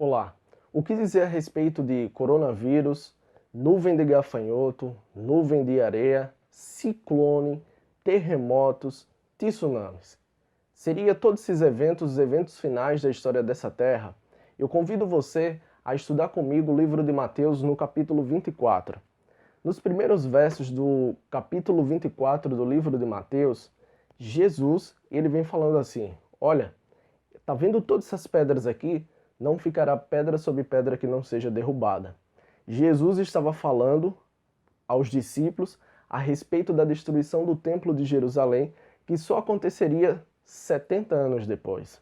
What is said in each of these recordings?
Olá, o que dizer a respeito de coronavírus, nuvem de gafanhoto, nuvem de areia, ciclone, terremotos, tsunamis? Seria todos esses eventos os eventos finais da história dessa terra? Eu convido você a estudar comigo o livro de Mateus no capítulo 24. Nos primeiros versos do capítulo 24 do livro de Mateus, Jesus ele vem falando assim: olha, tá vendo todas essas pedras aqui? Não ficará pedra sobre pedra que não seja derrubada. Jesus estava falando aos discípulos a respeito da destruição do templo de Jerusalém, que só aconteceria 70 anos depois.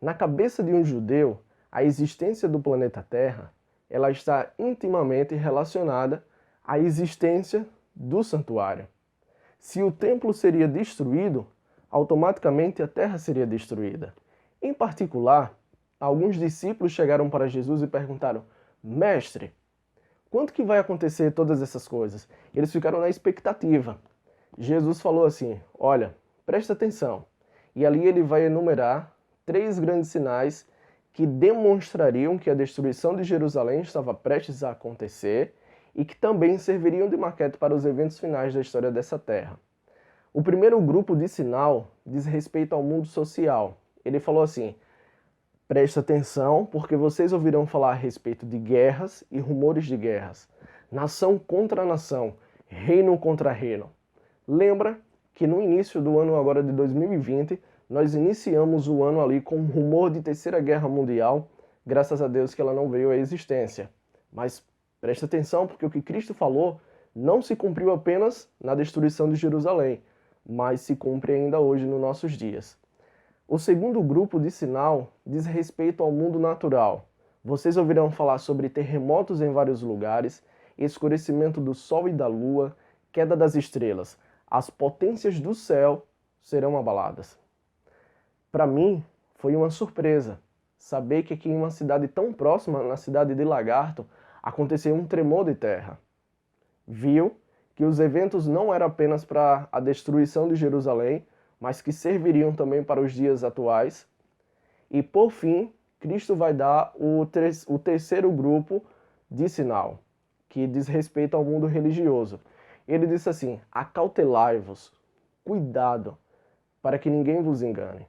Na cabeça de um judeu, a existência do planeta Terra, ela está intimamente relacionada à existência do santuário. Se o templo seria destruído, automaticamente a terra seria destruída. Em particular, alguns discípulos chegaram para Jesus e perguntaram: Mestre, quando que vai acontecer todas essas coisas? Eles ficaram na expectativa. Jesus falou assim: olha, presta atenção. E ali ele vai enumerar 3 grandes sinais que demonstrariam que a destruição de Jerusalém estava prestes a acontecer e que também serviriam de maquete para os eventos finais da história dessa terra. O primeiro grupo de sinal diz respeito ao mundo social. Ele falou assim: presta atenção, porque vocês ouvirão falar a respeito de guerras e rumores de guerras. Nação contra nação, reino contra reino. Lembra que no início do ano agora de 2020, nós iniciamos o ano ali com um rumor de Terceira Guerra Mundial, graças a Deus que ela não veio à existência. Mas presta atenção, porque o que Cristo falou não se cumpriu apenas na destruição de Jerusalém, mas se cumpre ainda hoje nos nossos dias. O segundo grupo de sinal diz respeito ao mundo natural. Vocês ouvirão falar sobre terremotos em vários lugares, escurecimento do sol e da lua, queda das estrelas. As potências do céu serão abaladas. Para mim, foi uma surpresa saber que aqui em uma cidade tão próxima, na cidade de Lagarto, aconteceu um tremor de terra. Viu que os eventos não eram apenas para a destruição de Jerusalém, mas que serviriam também para os dias atuais. E por fim, Cristo vai dar o terceiro grupo de sinal, que diz respeito ao mundo religioso. Ele disse assim: acautelai-vos, cuidado, para que ninguém vos engane,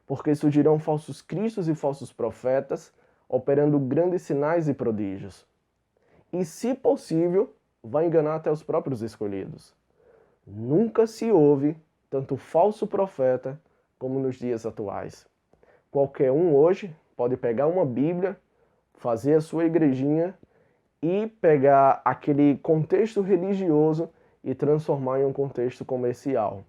porque surgirão falsos cristos e falsos profetas, operando grandes sinais e prodígios. E, se possível, vai enganar até os próprios escolhidos. Nunca se ouve tanto falso profeta como nos dias atuais. Qualquer um hoje pode pegar uma Bíblia, fazer a sua igrejinha e pegar aquele contexto religioso e transformar em um contexto comercial.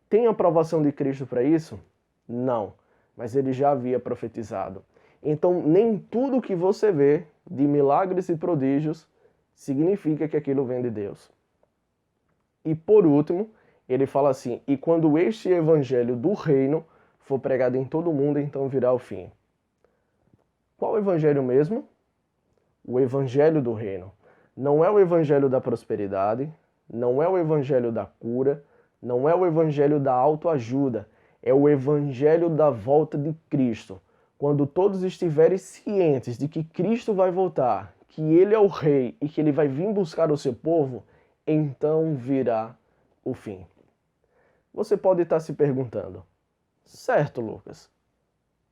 Tem aprovação de Cristo para isso? Não, mas ele já havia profetizado. Então, nem tudo que você vê de milagres e prodígios significa que aquilo vem de Deus. E por último, ele fala assim: e quando este evangelho do reino for pregado em todo o mundo, então virá o fim. Qual evangelho mesmo? O evangelho do reino. Não é o evangelho da prosperidade, não é o evangelho da cura, não é o evangelho da autoajuda, é o evangelho da volta de Cristo. Quando todos estiverem cientes de que Cristo vai voltar, que ele é o rei e que ele vai vir buscar o seu povo, então virá o fim. Você pode estar se perguntando: certo, Lucas,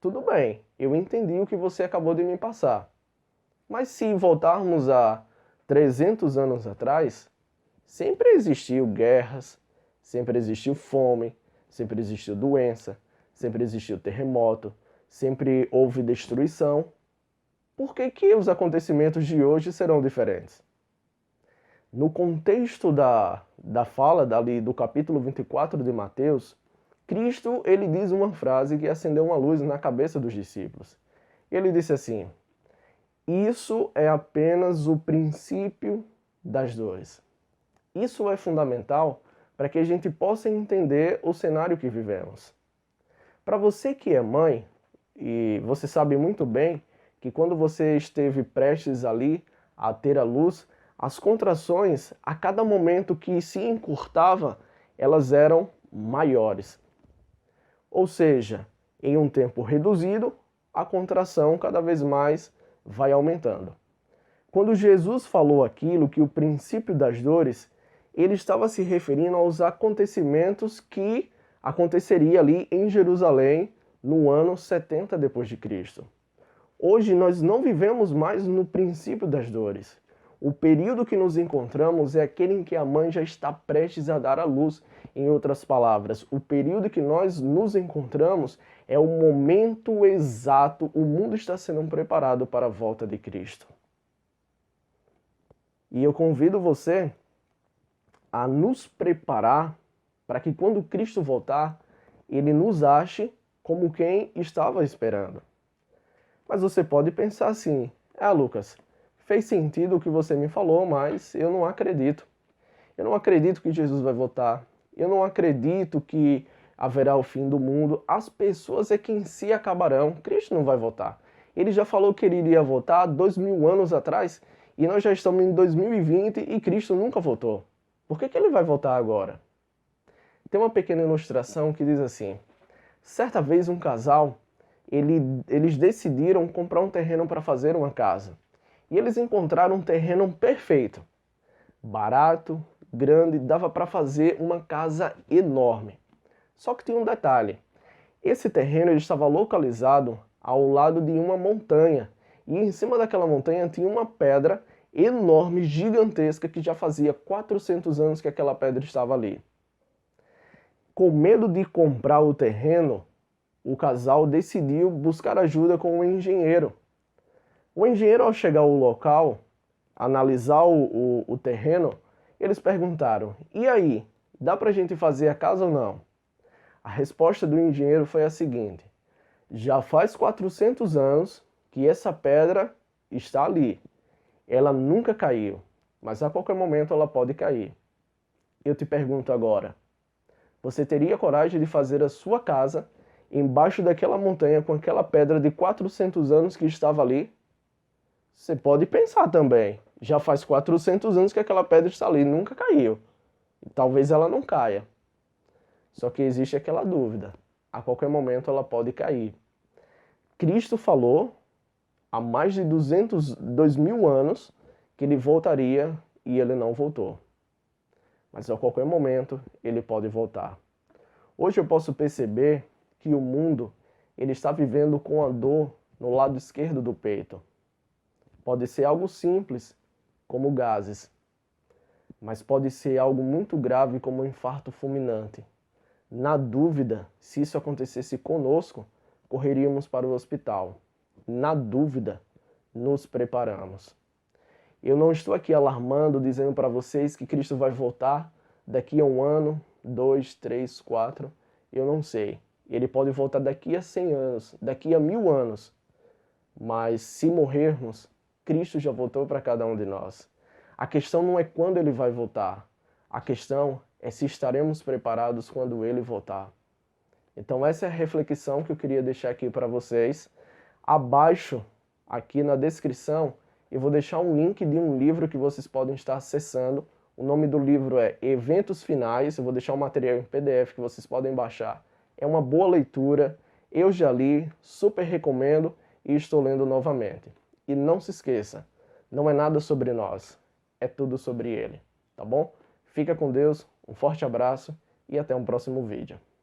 tudo bem, eu entendi o que você acabou de me passar. Mas se voltarmos a 300 anos atrás, sempre existiu guerras, sempre existiu fome, sempre existiu doença, sempre existiu terremoto, sempre houve destruição. Por que os acontecimentos de hoje serão diferentes? No contexto da fala do capítulo 24 de Mateus, Cristo ele diz uma frase que acendeu uma luz na cabeça dos discípulos. Ele disse assim: isso é apenas o princípio das dores. Isso é fundamental para que a gente possa entender o cenário que vivemos. Para você que é mãe, e você sabe muito bem que quando você esteve prestes ali a ter a luz, as contrações, a cada momento que se encurtava, elas eram maiores. Ou seja, em um tempo reduzido, a contração cada vez mais vai aumentando. Quando Jesus falou aquilo, que o princípio das dores, ele estava se referindo aos acontecimentos que aconteceria ali em Jerusalém no ano 70 depois de Cristo. Hoje nós não vivemos mais no princípio das dores. O período que nos encontramos é aquele em que a mãe já está prestes a dar à luz. Em outras palavras, o período que nós nos encontramos é o momento exato, o mundo está sendo preparado para a volta de Cristo. E eu convido você a nos preparar para que quando Cristo voltar, ele nos ache como quem estava esperando. Mas você pode pensar assim: Lucas, fez sentido o que você me falou, mas eu não acredito. Eu não acredito que Jesus vai voltar. Eu não acredito que haverá o fim do mundo. As pessoas é que em si acabarão. Cristo não vai voltar. Ele já falou que ele iria voltar 2000 anos atrás e nós já estamos em 2020 e Cristo nunca voltou. Por que ele vai voltar agora? Tem uma pequena ilustração que diz assim: certa vez um casal, eles decidiram comprar um terreno para fazer uma casa. E eles encontraram um terreno perfeito. Barato, grande, dava para fazer uma casa enorme. Só que tinha um detalhe. Esse terreno ele estava localizado ao lado de uma montanha. E em cima daquela montanha tinha uma pedra enorme, gigantesca, que já fazia 400 anos que aquela pedra estava ali. Com medo de comprar o terreno, o casal decidiu buscar ajuda com um engenheiro. O engenheiro, ao chegar ao local, analisar o terreno, eles perguntaram: e aí, dá pra gente fazer a casa ou não? A resposta do engenheiro foi a seguinte: já faz 400 anos que essa pedra está ali. Ela nunca caiu, mas a qualquer momento ela pode cair. Eu te pergunto agora, você teria coragem de fazer a sua casa embaixo daquela montanha com aquela pedra de 400 anos que estava ali? Você pode pensar também. Já faz 400 anos que aquela pedra está ali, nunca caiu. E talvez ela não caia. Só que existe aquela dúvida. A qualquer momento ela pode cair. Cristo falou há mais de 2000 anos que ele voltaria e ele não voltou. Mas a qualquer momento ele pode voltar. Hoje eu posso perceber que o mundo ele está vivendo com a dor no lado esquerdo do peito. Pode ser algo simples, como gases, mas pode ser algo muito grave, como um infarto fulminante. Na dúvida, se isso acontecesse conosco, correríamos para o hospital. Na dúvida, nos preparamos. Eu não estou aqui alarmando, dizendo para vocês que Cristo vai voltar daqui a 1 ano, 2, 3, 4, eu não sei. Ele pode voltar daqui a 100 anos, daqui a 1000 anos. Mas se morrermos, Cristo já voltou para cada um de nós. A questão não é quando ele vai voltar. A questão é se estaremos preparados quando ele voltar. Então essa é a reflexão que eu queria deixar aqui para vocês. Abaixo, aqui na descrição, eu vou deixar um link de um livro que vocês podem estar acessando. O nome do livro é Eventos Finais. Eu vou deixar um material em PDF que vocês podem baixar. É uma boa leitura. Eu já li, super recomendo e estou lendo novamente. E não se esqueça, não é nada sobre nós, é tudo sobre ele, tá bom? Fica com Deus, um forte abraço e até um próximo vídeo.